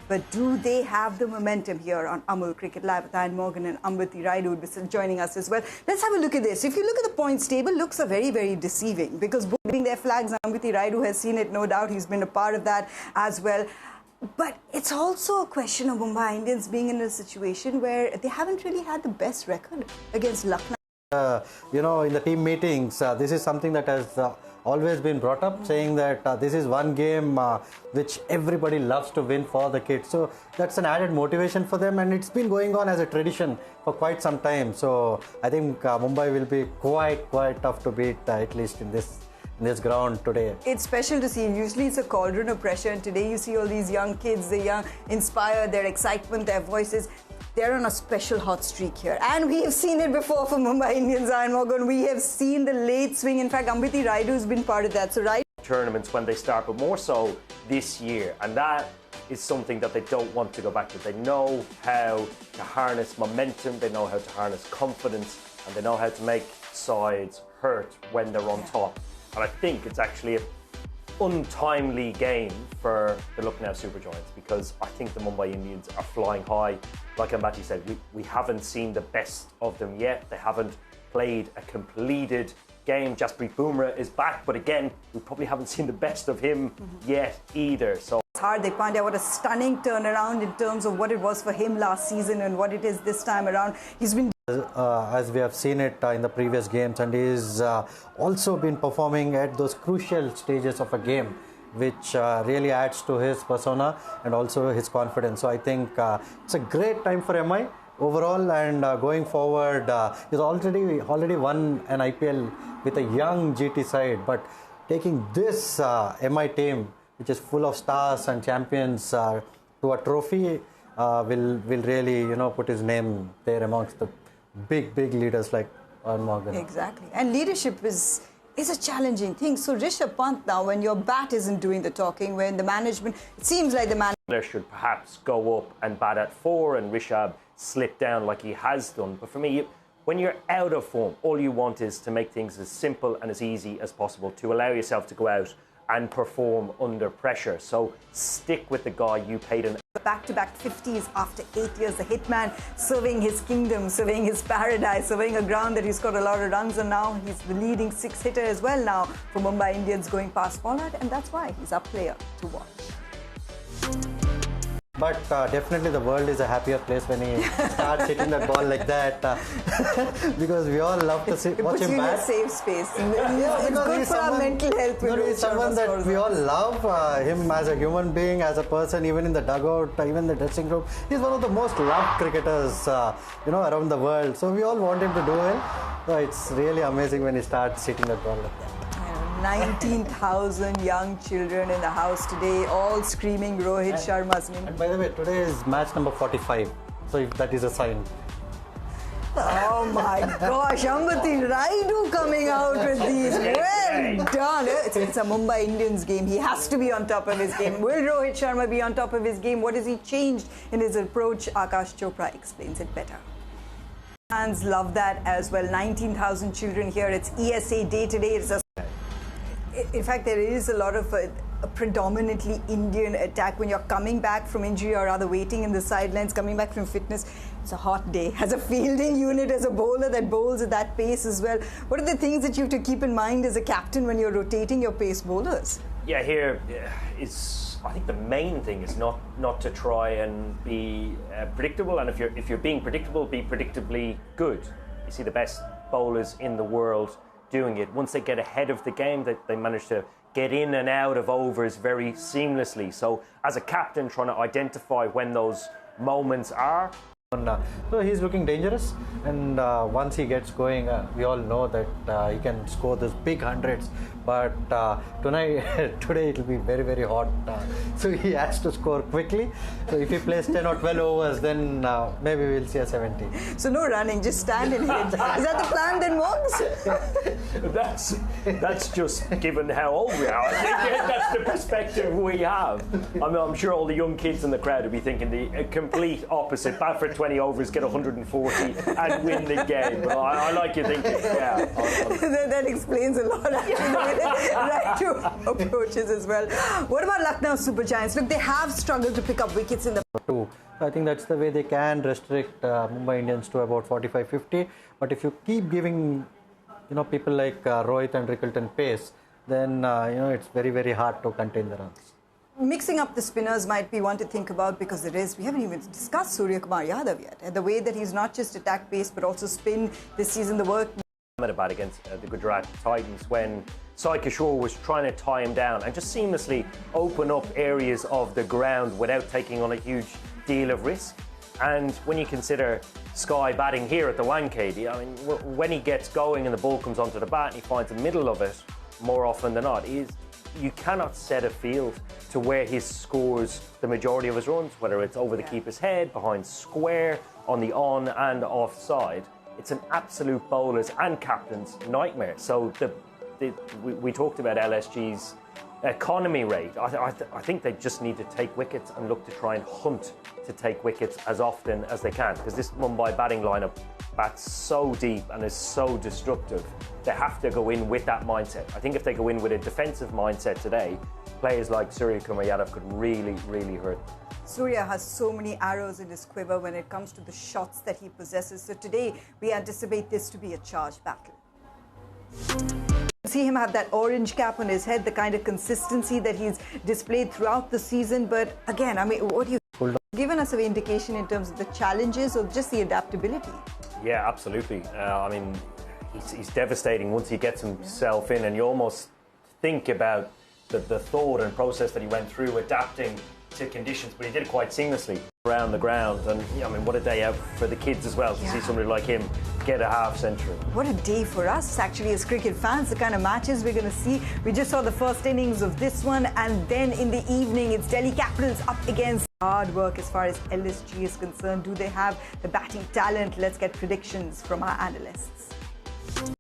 But do they have the momentum here on Amul Cricket Live with Ian Morgan and Ambati Raidu will be joining us as well. Let's have a look at this. If you look at the points table, looks are very, very deceiving because both being their flags, Ambati Raidu has seen it, no doubt. He's been a part of that as well. But it's also a question of Mumbai Indians being in a situation where they haven't really had the best record against Lucknow. In the team meetings, this is something that has always been brought up, saying that this is one game which everybody loves to win for the kids. So that's an added motivation for them, and it's been going on as a tradition for quite some time. So I think Mumbai will be quite tough to beat, at least in this ground today. It's special to see. Usually it's a cauldron of pressure, and today you see all these young kids, the young, inspired, their excitement, their voices. They're on a special hot streak here. And we have seen it before for Mumbai Indians, Ian Morgan. We have seen the late swing. In fact, Ambati Raidu has been part of that. So tournaments when they start, but more so this year. And that is something that they don't want to go back to. They know how to harness momentum, they know how to harness confidence, and they know how to make sides hurt when they're on top. And I think it's actually an untimely game for the Lucknow Super Giants because I think the Mumbai Indians are flying high. Like Ambati said, we haven't seen the best of them yet. They haven't played a completed game. Jasprit Bumrah is back, but again, we probably haven't seen the best of him yet either. So Hardik Pandya, what a stunning turnaround in terms of what it was for him last season and what it is this time around. He's been as we have seen it in the previous games, and he's also been performing at those crucial stages of a game, which really adds to his persona and also his confidence. So I think it's a great time for MI overall, and going forward, he's already won an IPL with a young GT side, but taking this MI team, which is full of stars and champions, to a trophy will really put his name there amongst the big leaders like Ian Morgan. Exactly, and leadership is a challenging thing. So Rishabh Pant now, when your bat isn't doing the talking, when the management, it seems like the manager should perhaps go up and bat at 4 and Rishabh slip down like he has done. But for me, when you're out of form, all you want is to make things as simple and as easy as possible, to allow yourself to go out and perform under pressure. So stick with the guy you paid an back-to-back 50s after 8 years. The hitman serving his kingdom, serving his paradise, serving a ground that he's got a lot of runs on now. He's the leading 6-hitter as well now for Mumbai Indians going past Pollard, and that's why he's a player to watch. But definitely the world is a happier place when he starts hitting that ball like that, because we all love to watch him bat. It's a safe space. It's good for our mental health. He's someone that we all love, him as a human being, as a person, even in the dugout, even the dressing room. He's one of the most loved cricketers, around the world. So we all want him to do well. So it's really amazing when he starts hitting that ball like that. 19,000 young children in the house today, all screaming Rohit Sharma's name. And by the way, today is match number 45, so if that is a sign. Oh my gosh, Ambati Raidu coming out with these. Well done. It's a Mumbai Indians game. He has to be on top of his game. Will Rohit Sharma be on top of his game? What has he changed in his approach? Akash Chopra explains it better. Fans love that as well. 19,000 children here. It's ESA Day today. In fact, there is a lot of a predominantly Indian attack when you're coming back from injury or rather waiting in the sidelines, coming back from fitness. It's a hot day. As a fielding unit, as a bowler that bowls at that pace as well, what are the things that you have to keep in mind as a captain when you're rotating your pace bowlers? Yeah, here is, I think the main thing is not to try and be predictable, and if you're being predictable, be predictably good. You see the best bowlers in the world doing it. Once they get ahead of the game, they manage to get in and out of overs very seamlessly. So as a captain, trying to identify when those moments are. So he's looking dangerous, and once he gets going, we all know that he can score those big hundreds. But today it will be very hot. So he has to score quickly. So if he plays 10 or 12 overs, then maybe we'll see a 70. So no running, just stand and hit. Is that the plan then, Mogs? That's just given how old we are. I think that's the perspective we have. I'm sure all the young kids in the crowd will be thinking the complete opposite. Bat for 20 overs, get 140 and win the game. But I like your thinking. Yeah. That explains a lot, actually, the way Raidu approaches as well. What about Lucknow Super Giants? Look, they have struggled to pick up wickets in the... I think that's the way they can restrict Mumbai Indians to about 45-50. But if you keep giving, people like Rohit and Rickleton pace, then it's very, very hard to contain the runs. Mixing up the spinners might be one to think about, because we haven't even discussed Surya Kumar Yadav yet. And the way that he's not just attack pace but also spin this season, the work... Ahmedabad against the Gujarat Titans when Sai Kishore was trying to tie him down and just seamlessly open up areas of the ground without taking on a huge deal of risk. And when you consider Sky batting here at the Wankhede, I mean, when he gets going and the ball comes onto the bat and he finds the middle of it more often than not, you cannot set a field to where he scores the majority of his runs, whether it's over the keeper's head, behind square, on the on and off side. It's an absolute bowler's and captain's nightmare. So we talked about LSG's economy rate. I think they just need to take wickets and look to try and hunt to take wickets as often as they can, because this Mumbai batting lineup bats so deep and is so destructive. They have to go in with that mindset. I think if they go in with a defensive mindset today, players like Surya Kumar Yadav could really, really hurt. Surya has so many arrows in his quiver when it comes to the shots that he possesses. So today, we anticipate this to be a charged battle. See him have that orange cap on his head, the kind of consistency that he's displayed throughout the season. But again, I mean, what do you... Given us an indication in terms of the challenges or just the adaptability? Yeah, absolutely. I mean, he's devastating once he gets himself in, and you almost think about the thought and process that he went through adapting to conditions, but he did it quite seamlessly around the ground. And I mean, what a day out for the kids as well to see somebody like him get a half century. What a day for us, actually, as cricket fans, the kind of matches we're going to see. We just saw the first innings of this one, and then in the evening, it's Delhi Capitals up against... Hard work as far as LSG is concerned. Do they have the batting talent? Let's get predictions from our analysts.